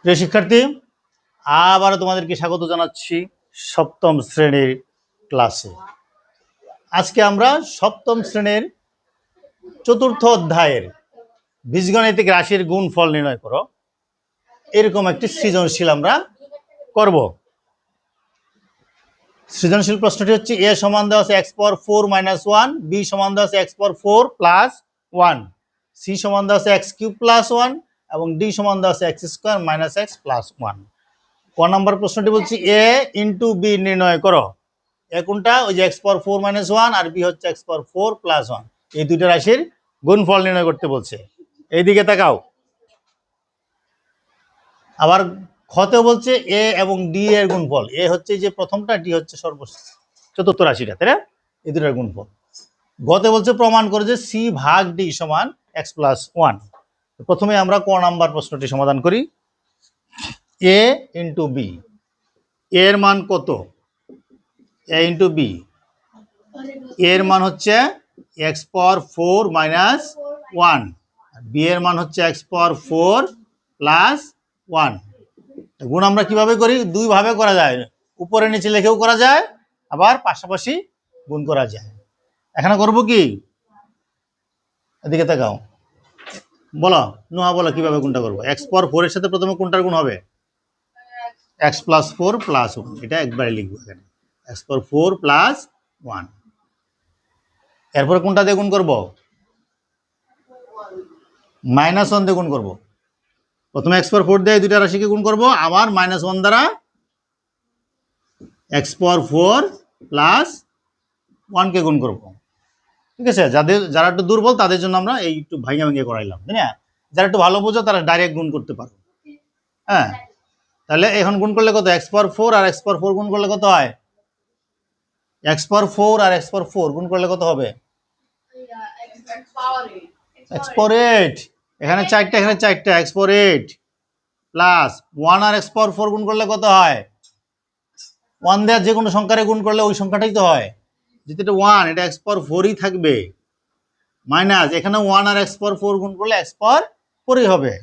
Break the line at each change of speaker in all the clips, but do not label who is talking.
প্রিয় শিক্ষার্থী, আবারও তোমাদেরকে স্বাগত জানাচ্ছি সপ্তম শ্রেণীর ক্লাসে। আজকে আমরা সপ্তম শ্রেণীর চতুর্থ অধ্যায়ের বীজগণিতিক রাশির গুণফল নির্ণয় করো এরকম একটি সৃজনশীল আমরা করব। সৃজনশীল প্রশ্নটি হচ্ছে এ সমান দেওয়া আছে x পাওয়ার 4 মাইনাস 1, বি সমান দেওয়া আছে x পাওয়ার 4 প্লাস 1, সি সমান দেওয়া আছে x কিউব প্লাস 1 এবং ডি সমান দেওয়া আছে x square minus x plus 1। ক নম্বর প্রশ্নটি বলছি এ ইন্টু বি নির্ণয় করো। এ কোনটা? ওই যে x পাওয়ার 4 মাইনাস 1 আর বি হচ্ছে x পাওয়ার 4 প্লাস 1। এই দুইটা রাশির গুণফল নির্ণয় করতে বলছে। এইদিকে তাকাও। আবার খতে বলছে এ এবং ডি এর গুণফল। এ হচ্ছে যে প্রথমটা, ডি হচ্ছে চতুর্থ রাশিটা, তাই না? এই দুটার গুণফল। গতে বলছে প্রমাণ করে যে সি ভাগ ডি সমান এক্স প্লাস 1। প্রথমে আমরা ক নাম্বার প্রশ্নটি সমাধান করি। এ ইন্টু বি, এর মান কত? এ ইন্টু বি, এর মান হচ্ছে এক্স পাওয়ার 4 মাইনাস 1, বি এর মান হচ্ছে এক্স পাওয়ার 4 প্লাস 1। গুণ আমরা কিভাবে করি? দুই ভাবে করা যায়, উপরে নিচে লিখেও করা যায়, আবার পাশাপাশি গুণ করা যায়। এখানে করব কি? এদিকে তাকাও, বলো নোহা, বলো কিভাবে গুণটা করবো। এক্স পাওয়ার 4 এর সাথে প্রথমে কোনটার গুণ হবে? এক্স প্লাস 4 প্লাস 1, এটা একবারে লিখবো এখানে, এক্স পাওয়ার 4 প্লাস 1। এরপরে কোনটা দিয়ে গুণ করবো? মাইনাস 1 দিয়ে গুণ করবো। প্রথমে এক্স পাওয়ার 4 দিয়ে দুইটা রাশিকে গুণ করবো, আবার মাইনাস 1 দ্বারা এক্স পাওয়ার 4 প্লাস 1 কে গুণ করবো। ঠিক আছে? যারা একটু দুর্বল তাদের জন্য আমরা এই একটু ভাঙে ভাঙে করাইলাম, তাই না? যারা একটু ভালো বোঝো তারা ডাইরেক্ট গুণ করতে পারো। হ্যাঁ, তাহলে এখন গুণ করলে কত? এক্স পাওয়ার 4 আর এক্স পাওয়ার 4 গুণ করলে কত হয়? এক্স পাওয়ার 4 আর এক্স পাওয়ার 4 গুণ করলে কত হবে? এক্স পাওয়ার 8। এখানে 4টা, এখানে 4টা, এক্স পাওয়ার 8 প্লাস 1 আর এক্স পাওয়ার 4 গুণ করলে কত হয়? 1 দেওয়ার যে কোনো সংখ্যারে গুণ করলে ওই সংখ্যাটাই তো হয়। যেহেতু এটা 1, এটা এক্স পাওয়ার 4ই থাকবে, মাইনাস এখানে 1 আর এক্স পাওয়ার 4 গুণ করলে এক্স পাওয়ার 4ই হবে।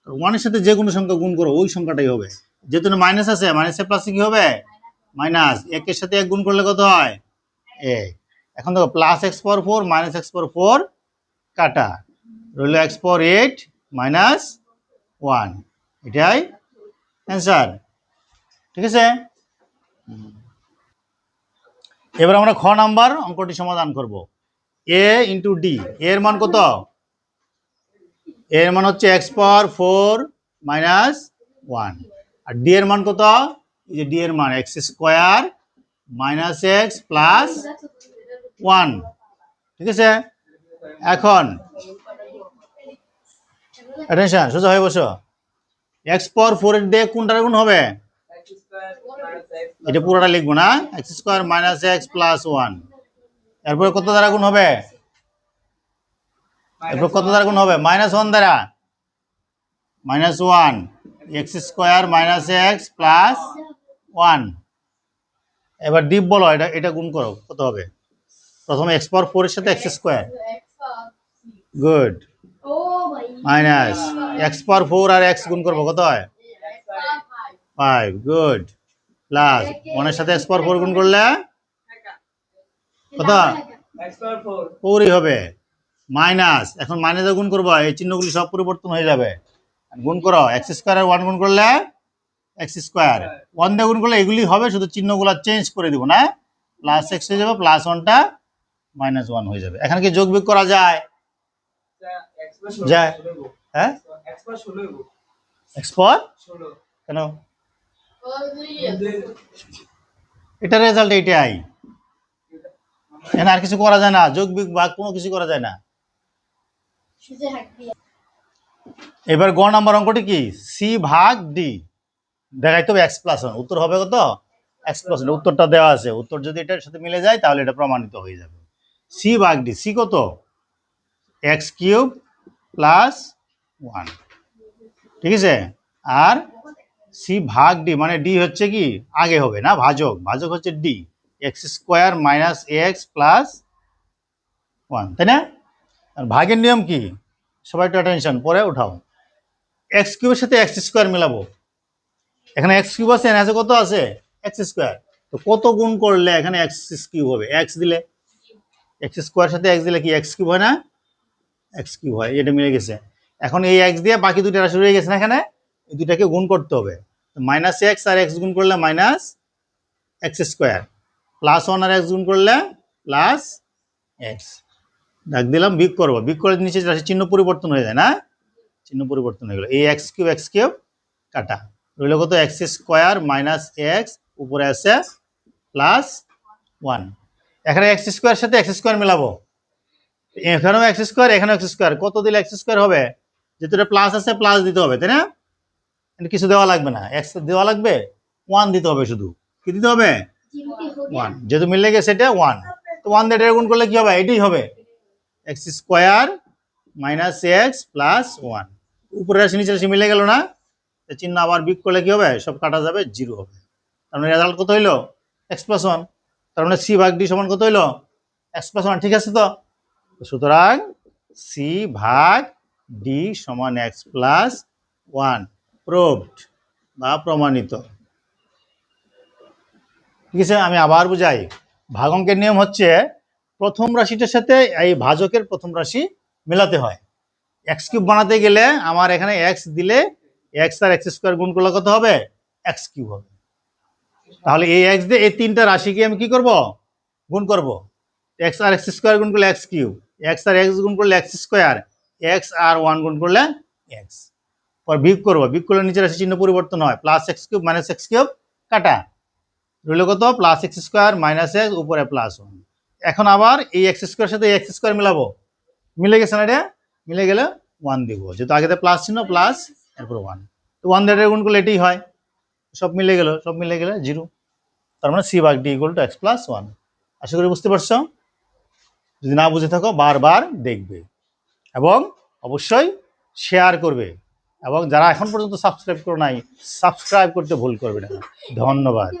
1 এর সাথে যে কোনো সংখ্যা গুণ করো ওই সংখ্যাটাই হবে। যেহেতু মাইনাস আছে, মাইনাসের প্লাসে কি হবে? মাইনাস। 1 এর সাথে 1 গুণ করলে কত হয়? 1। এখন দেখো plus x power 4 minus x power 4 কাটা, রইল এক্স পাওয়ার 8 মাইনাস 1, এটাই অ্যান্সার। ঠিক আছে? এবার আমরা খ নাম্বার অঙ্কটি সমাধান করব। এ ইন্টু ডি, এর মান কত? এর মান হচ্ছে এক্স পাওয়ার 4 মাইনাস 1, আর ডি এর মান কত? এই যে ডি এর মান x square minus x plus 1। ঠিক আছে? এখন অ্যাটেনশন, সোজা হয়ে বসো। এক্স পাওয়ার 4 এর দিয়ে কোনটার গুণ হবে? এটা পুরোটা লিখবো না, x square minus x plus 1। এরপরে কত দ্বারা গুণ হবে? এরপর কত দ্বারা গুণ হবে? মাইনাস 1 দ্বারা, minus 1, x square minus x plus 1। এবার ডিপ বলো, এটা গুণ করো, কত হবে? প্রথমে এক্স পাওয়ার 4 এর সাথে x square, good, minus x power 4 আর এক্স গুণ করবো, কত হয়? 5, গুড, প্লাস 1 এর সাথে এক্স পাওয়ার 4 গুণ করলে কত? 4ই হবে, মাইনাস। এখন মাইনাসে গুণ করবো, এই চিহ্নগুলি সব পরিবর্তন হয়ে যাবে। গুণ করো, এক্স স্কোয়ার আর 1 গুণ করলে এক্স স্কোয়ার, 1 দিয়ে গুণ করলে এগুলি হবে, শুধু চিহ্নগুলো চেঞ্জ করে দিব না, প্লাস এক্স হয়ে যাবে, প্লাস 1টা মাইনাস 1 হয়ে যাবে। এখানে কি যোগ বিয়োগ করা যায়? যায়। হ্যাঁ, এক্স পাওয়ার কেন? এটা রেজাল্ট এটাই, এখানে আর কিছু করা যায় না, যোগ বিয়োগ ভাগ কোনো কিছু করা যায় না। এবার গ নাম্বার অঙ্কটি কি? সি ভাগ ডি, দেখাইতে হবে এক্স প্লাস 1, উত্তর হবে কত? এক্স প্লাস 1, উত্তরটা দেওয়া আছে, উত্তর যদি এটার সাথে মিলে যায় তাহলে এটা প্রমাণিত হয়ে যাবে। সি ভাগ ডি, সি কত? এক্স কিউব প্লাস 1, ঠিক আছে? আর সি ভাগ ডি মানে ডি হচ্ছে কি আগে হবে না, ভাজক, ভাজক হচ্ছে D, x square minus x plus 1, তাই না? আর ভাগের নিয়ম কি? সবাই একটু অ্যাটেনশন, পরে উঠাও। এক্স কিউবের সাথে এক্স স্কোয়ার মিলাবো। এখানে এক্স কিউব আছে, এখানে আছে কত আছে এক্স স্কোয়ার। তো কত গুণ করলে এখানে এক্স কিউব হবে? এক্স দিলে, এক্স স্কোয়ার সাথে এক্স দিলে কি এক্স কিউব হয় না? এক্স কিউব হয়, এটা মিলে গেছে। এখন এই এক্স দিয়ে বাকি দুইটা রাশি রয়ে গেছে না, এখানে এই দুইটাকে গুণ করতে হবে। মাইনাস এক্স আর এক্স গুণ করলে minus x square, plus one আর এক্স গুণ করলে প্লাস এক্স। ডাক দিলাম, বিগ করবো, বিগ করে নিচে রাশি চিহ্ন পরিবর্তন হয়ে যায় না, চিহ্ন পরিবর্তন হয়ে গেল। এই এক্স কিউব কাটা, রইল কত এক্স স্কোয়ার মাইনাস এক্স, উপরে আছে প্লাস ওয়ান। এখানে এক্স স্কোয়ার সাথে এক্স স্কোয়ার মেলাবো, এখানেও এক্স স্কোয়ার এখানেও এক্স স্কোয়ার, কত দিলে এক্স স্কোয়ার হবে? যেহেতু এটা প্লাস আছে প্লাস দিতে হবে, তাই না? কিছু দেওয়া লাগবে না, এক্স দেওয়া লাগবে, ওয়ান দিতে হবে শুধু। কি দিতে হবে? ওয়ান। যেহেতু মিলে গেছে এটা ওয়ান, তো ওয়ান দিয়ে এটা গুণ করলে কি হবে? এটাই হবে x square minus x plus one. উপরে রাশি নিচে রাশি মিলে গেল না, চিহ্ন আবার বিগ করলে কি হবে? সব কাটা যাবে, জিরো হবে। তার মানে রেজাল্ট কত হইলো? X plus one. তার মানে সি ভাগ ডি সমান কত হইলো? X plus one. ঠিক আছে তো? সুতরাং সি ভাগ ডি সমান এক্স প্লাস ওয়ান, প্রুভড বা প্রমাণিত। ঠিক আছে, আমি আবার বুঝাই। ভাগাঙ্কের নিয়ম হচ্ছে প্রথম রাশিটার সাথে এই ভাজকের প্রথম রাশি মেলাতে হয়। এক্স কিউব বানাতে গেলে আমার এখানে এক্স দিলে এক্স আর এক্স স্কোয়ার গুণ করলে কত হবে? এক্স কিউব হবে। তাহলে এই এক্স দিয়ে এই তিনটা রাশিকে আমি কি করব? গুণ করব। এক্স আর এক্স স্কোয়ার গুণ করলে এক্স কিউব, এক্স আর এক্স গুণ করলে এক্স স্কোয়ার, এক্স আর ওয়ান গুণ করলে এক্স। পর বিয়োগ করবো, বিয়োগ করলে নিচে রাশি চিহ্ন পরিবর্তন হয়, plus x cube minus x cube কাটা, রইল কত? Plus x square minus x, উপরে প্লাস ওয়ান। এখন আবার এই এক্স স্কোয়ার সাথে এক্স স্কোয়ার মিলাবো, মিলে গেছে না এটা? মিলে গেলে ওয়ান দিব, যেহেতু আগেতে প্লাস ছিল, প্লাস এরপর ওয়ান। তো ওয়ান দিয়ে গুণ করলে এটাই হয়, সব মিলে গেল, সব মিলে গেলে জিরো। তার মানে সি ভাগ D equal to x plus one. আশা করি বুঝতে পারছো। যদি না বুঝে থাকো বারবার দেখবে এবং অবশ্যই শেয়ার করবে, এবং যারা এখন পর্যন্ত সাবস্ক্রাইব করো নাই, সাবস্ক্রাইব করতে ভুল করবে না। ধন্যবাদ।